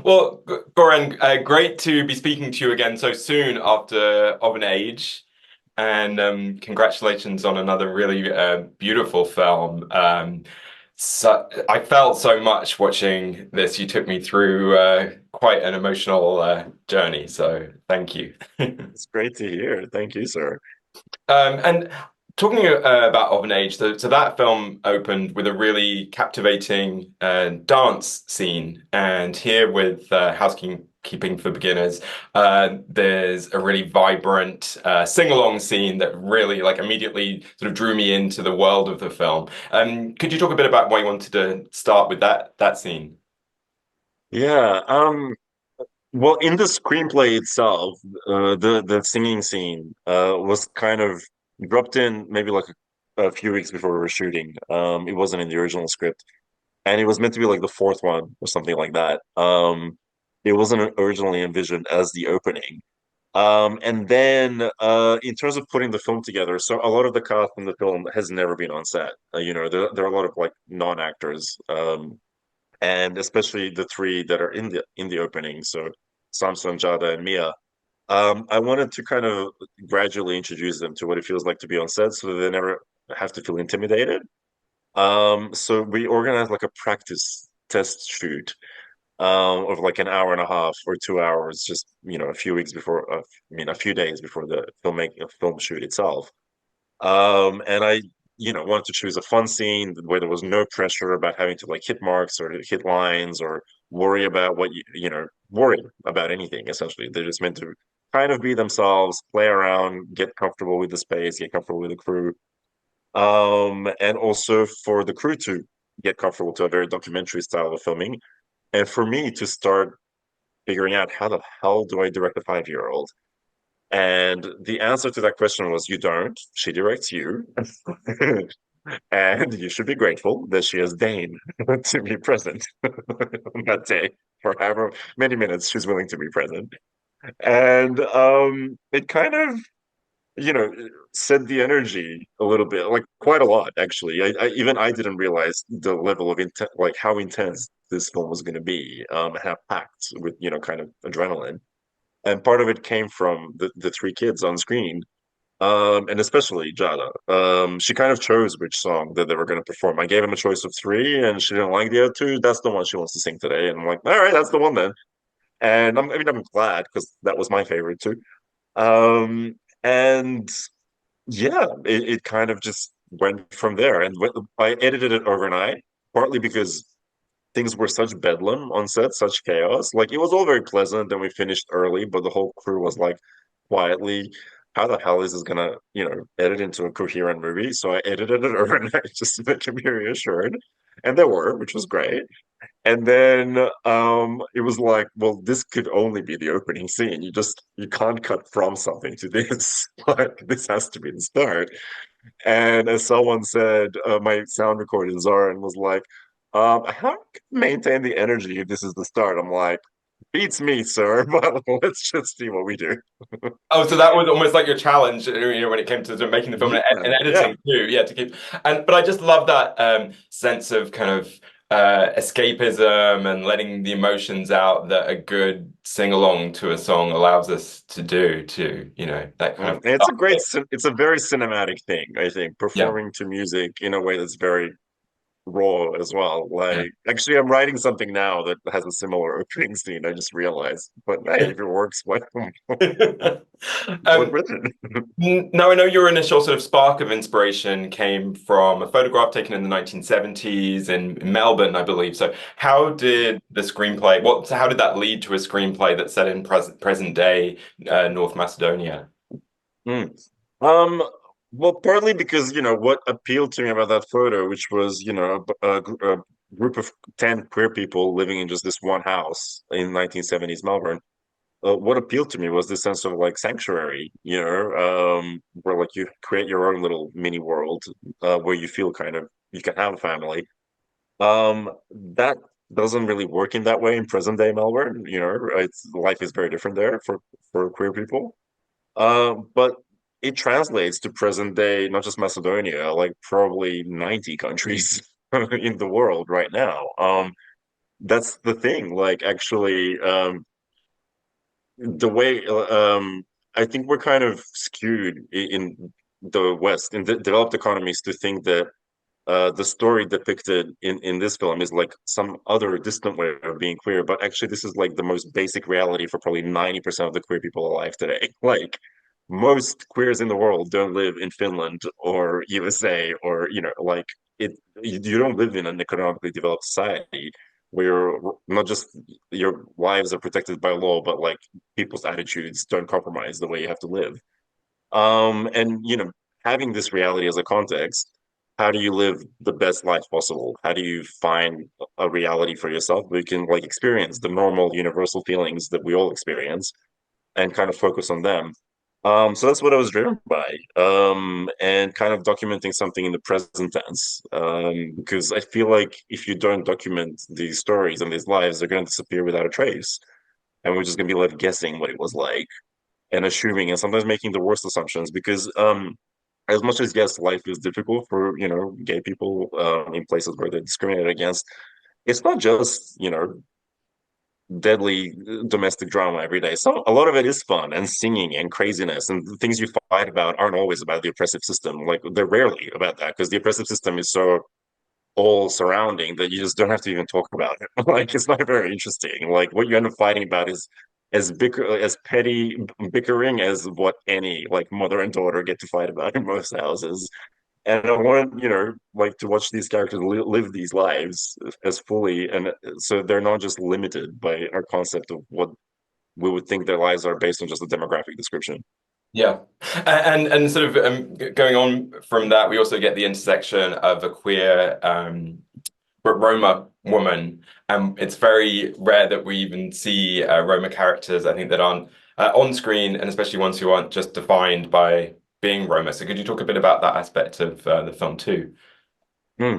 Well, Goran, great to be speaking to you again so soon after Of an Age. And congratulations on another really beautiful film. So I felt so much watching this. You took me through quite an emotional journey. So thank you. It's great to hear. Thank you, sir. And talking about Of an Age, so that film opened with a really captivating dance scene, and here with Housekeeping for Beginners, there's a really vibrant sing-along scene that really like immediately sort of drew me into the world of the film. Could you talk a bit about why you wanted to start with that scene? Yeah. Well, in the screenplay itself, the singing scene was kind of dropped in maybe like a few weeks before we were shooting. It wasn't in the original script, and it was meant to be like the fourth one or something like that. It wasn't originally envisioned as the opening. And then in terms of putting the film together, so a lot of the cast in the film has never been on set. There are a lot of like non-actors. And especially the three that are in the opening, so Samson, Jada, and Mia. I wanted to kind of gradually introduce them to what it feels like to be on set, so that they never have to feel intimidated. So we organized like a practice test shoot of like an hour and a half or 2 hours, just a few weeks before, a few days before the film shoot itself. And I, wanted to choose a fun scene where there was no pressure about having to like hit marks or hit lines or worry about worry about anything, essentially. They're just meant to kind of be themselves, play around, get comfortable with the space, get comfortable with the crew. And also for the crew to get comfortable to a very documentary style of filming. And for me to start figuring out how the hell do I direct a 5-year-old? And the answer to that question was you don't. She directs you. And you should be grateful that she has deigned to be present on that day for however many minutes she's willing to be present. And it kind of, you know, set the energy a little bit, like quite a lot, actually. I didn't realize the level of intent, like how intense this film was going to be, how packed with, kind of adrenaline. And part of it came from the three kids on screen, and especially Jada. She kind of chose which song that they were going to perform. I gave him a choice of three, and she didn't like the other two. That's the one she wants to sing today. And I'm like, all right, that's the one then. And I'm glad because that was my favorite too. Um, and yeah, it kind of just went from there. And I edited it overnight, partly because things were such bedlam on set, such chaos. Like it was all very pleasant, and we finished early, but the whole crew was like quietly, how the hell is this gonna, edit into a coherent movie? So I edited it overnight just to make it be reassured. And there were, which was great. And then it was like, well, this could only be the opening scene. You can't cut from something to this. Like this has to be the start. And as someone said, my sound recording Zoran was like, how can you maintain the energy if this is the start? I'm like, beats me, sir, but let's just see what we do. Oh, so that was almost like your challenge, when it came to sort of making the film Yeah, and yeah. editing too. Yeah, to keep but I just love that sense of kind of escapism and letting the emotions out that a good sing along to a song allows us to do too. That kind of It's a very cinematic thing, I think, yeah. performing to music in a way that's very raw as well. Yeah. Like, actually, I'm writing something now that has a similar opening scene. I just realized, but hey, if it works, why work Um, with it? Now, I know your initial sort of spark of inspiration came from a photograph taken in the 1970s in Melbourne, I believe. So, how did the screenplay, so how did that lead to a screenplay that's set in present day North Macedonia? Mm. Um, well, partly because, what appealed to me about that photo, which was, a group of 10 queer people living in just this one house in 1970s Melbourne. What appealed to me was this sense of like sanctuary, where like you create your own little mini world, where you feel kind of you can have a family. That doesn't really work in that way in present day Melbourne. Life is very different there for queer people. But it translates to present day, not just Macedonia, like probably 90 countries in the world right now. that's the thing. Like actually, the way I think we're kind of skewed in the West, in the developed economies, to think that the story depicted in this film is like some other distant way of being queer, but actually this is like the most basic reality for probably 90% of the queer people alive today. Like most queers in the world don't live in Finland or USA or like it you don't live in an economically developed society where not just your lives are protected by law, but like people's attitudes don't compromise the way you have to live. And having this reality as a context, how do you live the best life possible? How do you find a reality for yourself where you can like experience the normal universal feelings that we all experience and kind of focus on them? So that's what I was driven by, and kind of documenting something in the present tense, because I feel like if you don't document these stories and these lives, they're going to disappear without a trace, and we're just going to be left guessing what it was like and assuming and sometimes making the worst assumptions because as much as yes life is difficult for gay people in places where they're discriminated against, it's not just deadly domestic drama every day. So a lot of it is fun and singing and craziness, and the things you fight about aren't always about the oppressive system. Like they're rarely about that because the oppressive system is so all surrounding that you just don't have to even talk about it. Like it's not very interesting. Like what you end up fighting about is as petty bickering as what any like mother and daughter get to fight about in most houses. And I want like to watch these characters live these lives as fully, and so they're not just limited by our concept of what we would think their lives are based on just a demographic description. Yeah, and sort of going on from that, we also get the intersection of a queer Roma woman, and it's very rare that we even see Roma characters. I think that aren't on screen, and especially ones who aren't just defined by being Roma. So, could you talk a bit about that aspect of the film too? Hmm.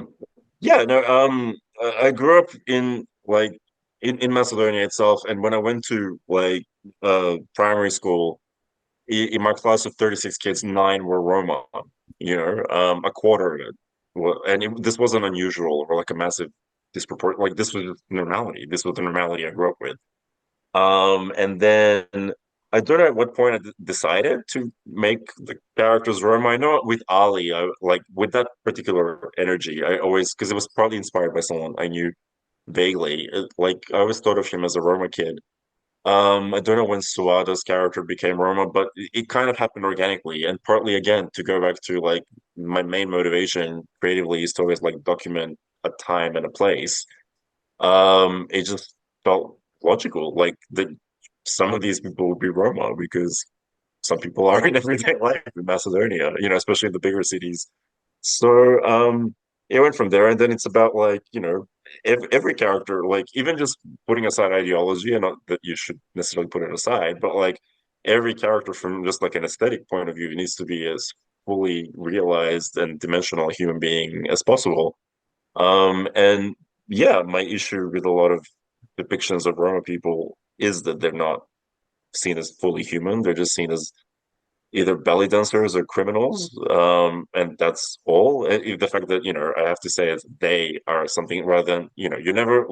Yeah, no, I grew up in like in Macedonia itself, and when I went to like primary school, in my class of 36 kids, nine were Roma, a quarter of it. Well, and this wasn't unusual or like a massive disproportion. Like this was just normality. This was the normality I grew up with. And then I don't know at what point decided to make the characters Roma. I know with Ali, I like with that particular energy, I always because it was partly inspired by someone I knew vaguely. Like I always thought of him as a Roma kid. I don't know when Suada's character became Roma, but it kind of happened organically, and partly again to go back to like my main motivation creatively is to always like document a time and a place. It just felt logical, like that some of these people would be Roma because some people are in everyday life in Macedonia, especially in the bigger cities. So it went from there, and then it's about like every character, like even just putting aside ideology, and not that you should necessarily put it aside, but like every character from just like an aesthetic point of view needs to be as fully realized and dimensional human being as possible. And yeah, my issue with a lot of depictions of Roma people is that they're not seen as fully human. They're just seen as either belly dancers or criminals. And that's all. The fact that, I have to say is they are something rather than, you're never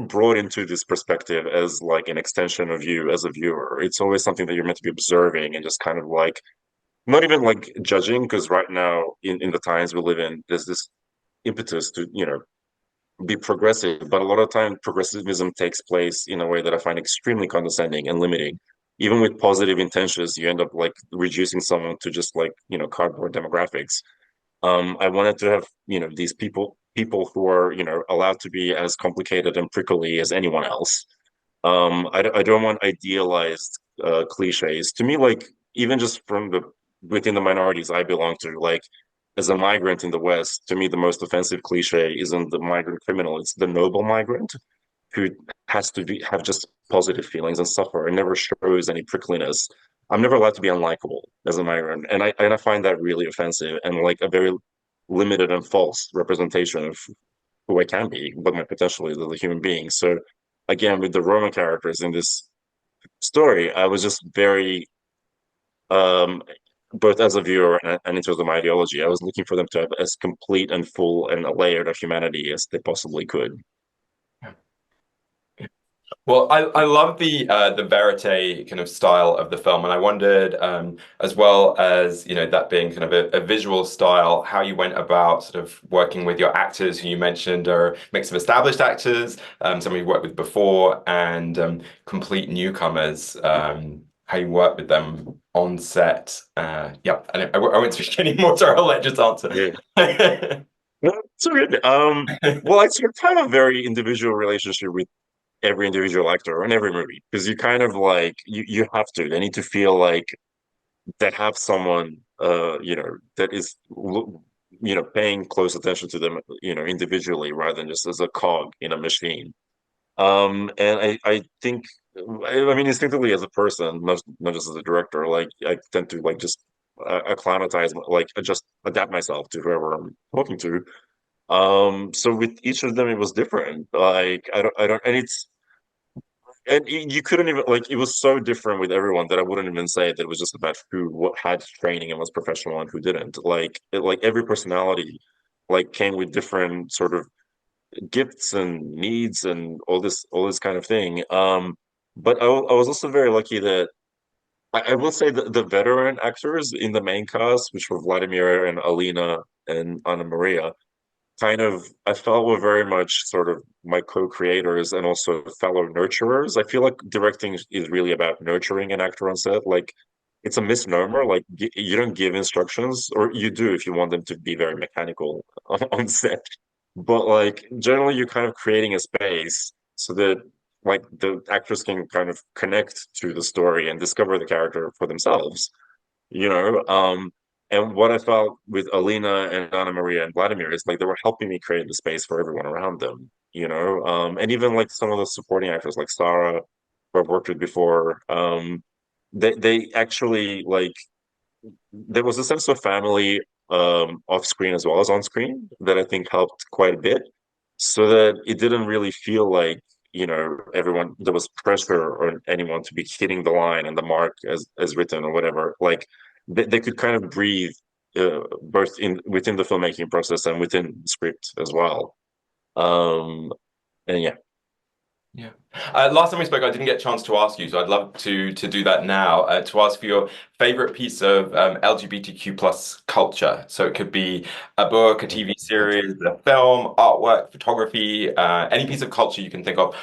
brought into this perspective as like an extension of you as a viewer. It's always something that you're meant to be observing and just kind of like not even like judging, because right now in the times we live in, there's this impetus to, be progressive, but a lot of time progressivism takes place in a way that I find extremely condescending and limiting. Even with positive intentions, you end up like reducing someone to just like, cardboard demographics. I wanted to have, these people who are, allowed to be as complicated and prickly as anyone else. I don't want idealized cliches. To me, like even just from the within the minorities I belong to, like as a migrant in the West, to me the most offensive cliche isn't the migrant criminal; it's the noble migrant who has to have just positive feelings and suffer and never shows any prickliness. I'm never allowed to be unlikable as a migrant, and I find that really offensive and like a very limited and false representation of who I can be, what my potential is as a human being. So again, with the Roman characters in this story, I was just very um both as a viewer and in terms of my ideology, I was looking for them to have as complete and full and a layered of humanity as they possibly could. Well, I love the vérité kind of style of the film, and I wondered, as well as that being kind of a visual style, how you went about sort of working with your actors, who you mentioned are a mix of established actors, some you've worked with before, and complete newcomers. How you work with them on set. Yeah, I won't speak anymore, so I'll let you just Yeah. answer. No, it's so good. Well, I sort of have a very individual relationship with every individual actor in every movie because you kind of like you have to. They need to feel like that have someone that is paying close attention to them individually rather than just as a cog in a machine. And I think I mean instinctively as a person, not just as a director, like I tend to like just acclimatize, like just adapt myself to whoever I'm talking to. So with each of them it was different. Like I don't and it's and you couldn't even like it was so different with everyone that I wouldn't even say that it was just about who what had training and was professional and who didn't. Like every personality like came with different sort of gifts and needs and all this kind of thing. But I was also very lucky that I will say that the veteran actors in the main cast, which were Vladimir and Alina and Anna Maria, kind of I felt were very much sort of my co-creators and also fellow nurturers. I feel like directing is really about nurturing an actor on set. Like it's a misnomer. Like you don't give instructions, or you do if you want them to be very mechanical on set. But like generally, you're kind of creating a space so that like the actors can kind of connect to the story and discover the character for themselves you know. And what I felt with Alina and Anna Maria and Vladimir is like they were helping me create the space for everyone around them, and even like some of the supporting actors like Sarah, who I've worked with before, they actually like there was a sense of family off screen as well as on screen that I think helped quite a bit, so that it didn't really feel like everyone there was pressure on anyone to be hitting the line and the mark as written or whatever. Like they could kind of breathe both in within the filmmaking process and within the script as well. Um, and yeah, Yeah. Last time we spoke, I didn't get a chance to ask you, so I'd love to do that now. To ask for your favorite piece of LGBTQ plus culture. So it could be a book, a TV series, a film, artwork, photography, any piece of culture you can think of,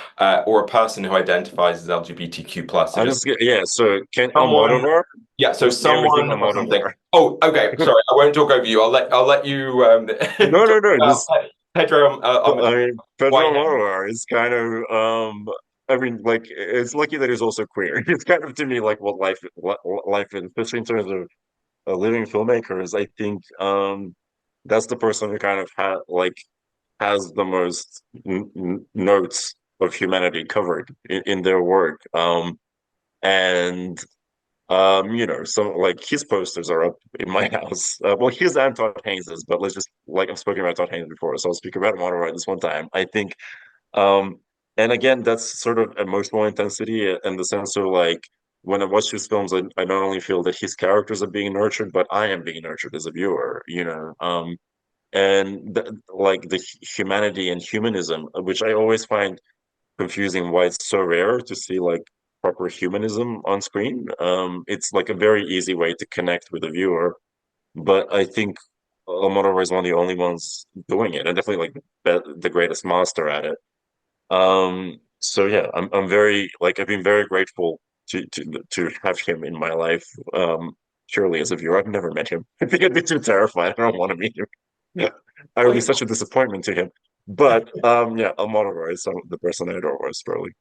or a person who identifies as LGBTQ plus. So I just just yeah. So Ken someone, Almodovar, yeah. So just everything someone or something. Almodovar. Oh, okay. Sorry, I won't talk over you. I'll let you No, talk no, no. about Just Pedro I Almodóvar. mean, Why Pedro him? Almodóvar is kind of I mean, like it's lucky that he's also queer. It's kind of to me like what life is, especially in terms of living filmmakers. I think that's the person who kind of has the most notes of humanity covered in their work. And some like his posters are up in my house. Well, his and Todd Haynes's, but let's just like I've spoken about Todd Haynes before, so I'll speak about him on right this one time. I think, um, and again, that's sort of emotional intensity and the sense of like when I watch his films, I not only feel that his characters are being nurtured, but I am being nurtured as a viewer. And like the humanity and humanism, which I always find confusing why it's so rare to see like proper humanism on screen. It's like a very easy way to connect with the viewer, but I think Almodovar is one of the only ones doing it, and definitely like the greatest master at it. So yeah, I'm very like I've been very grateful to have him in my life. Surely as a viewer, I've never met him. I think I'd be too terrified. I don't want to meet him. Yeah, I would be such a disappointment to him. But yeah, Almodovar is the person I adore most probably.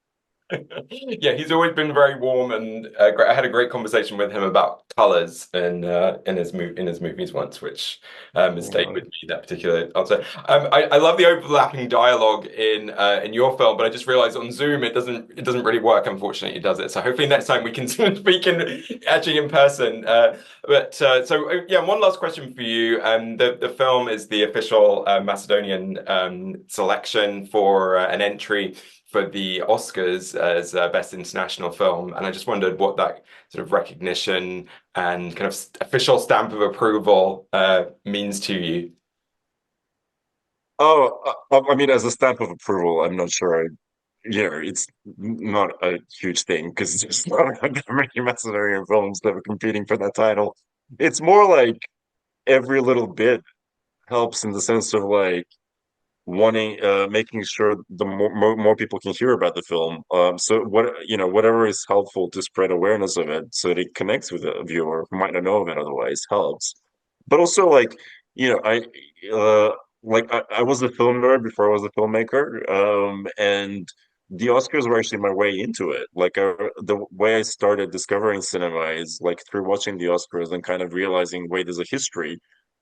Yeah, he's always been very warm and great. I had a great conversation with him about colors in his movies once, which has stayed with me. That particular answer. I love the overlapping dialogue in your film, but I just realized on Zoom it doesn't really work. Unfortunately, does it? So hopefully next time we can speak in actually in person. Yeah, one last question for you. The film is the official Macedonian selection for an entry for the Oscars as Best International Film. And I just wondered what that sort of recognition and kind of official stamp of approval means to you. Oh, I mean, as a stamp of approval, I'm not sure. it's not a huge thing because there's not that many Macedonian films that are competing for that title. It's more like every little bit helps in the sense of like wanting making sure the more people can hear about the film. So whatever is helpful to spread awareness of it so that it connects with a viewer who might not know of it otherwise helps. But also like, I uh I was a film nerd before I was a filmmaker. And the Oscars were actually my way into it. Like the way I started discovering cinema is like through watching the Oscars and kind of realizing, wait, there's a history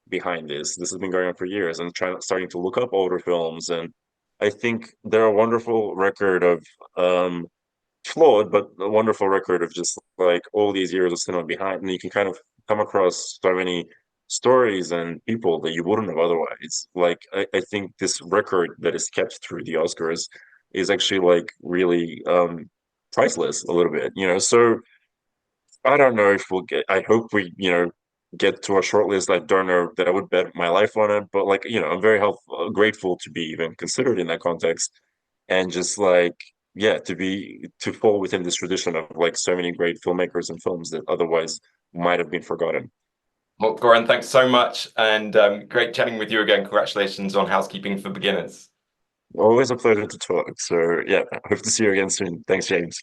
behind this. This has been going on for years, and starting to look up older films. And I think they're a wonderful record of flawed, but a wonderful record of just like all these years of cinema behind. And you can kind of come across so many stories and people that you wouldn't have otherwise. Like I think this record that is kept through the Oscars is actually like really priceless a little bit. So I don't know if we'll get. I hope we get to a short list. I don't know that I would bet my life on it, but like I'm very grateful to be even considered in that context, and just like yeah, to fall within this tradition of like so many great filmmakers and films that otherwise might have been forgotten. Well, Goran, thanks so much, and great chatting with you again. Congratulations on Housekeeping for Beginners. Always a pleasure to talk. So yeah, hope to see you again soon. Thanks, James.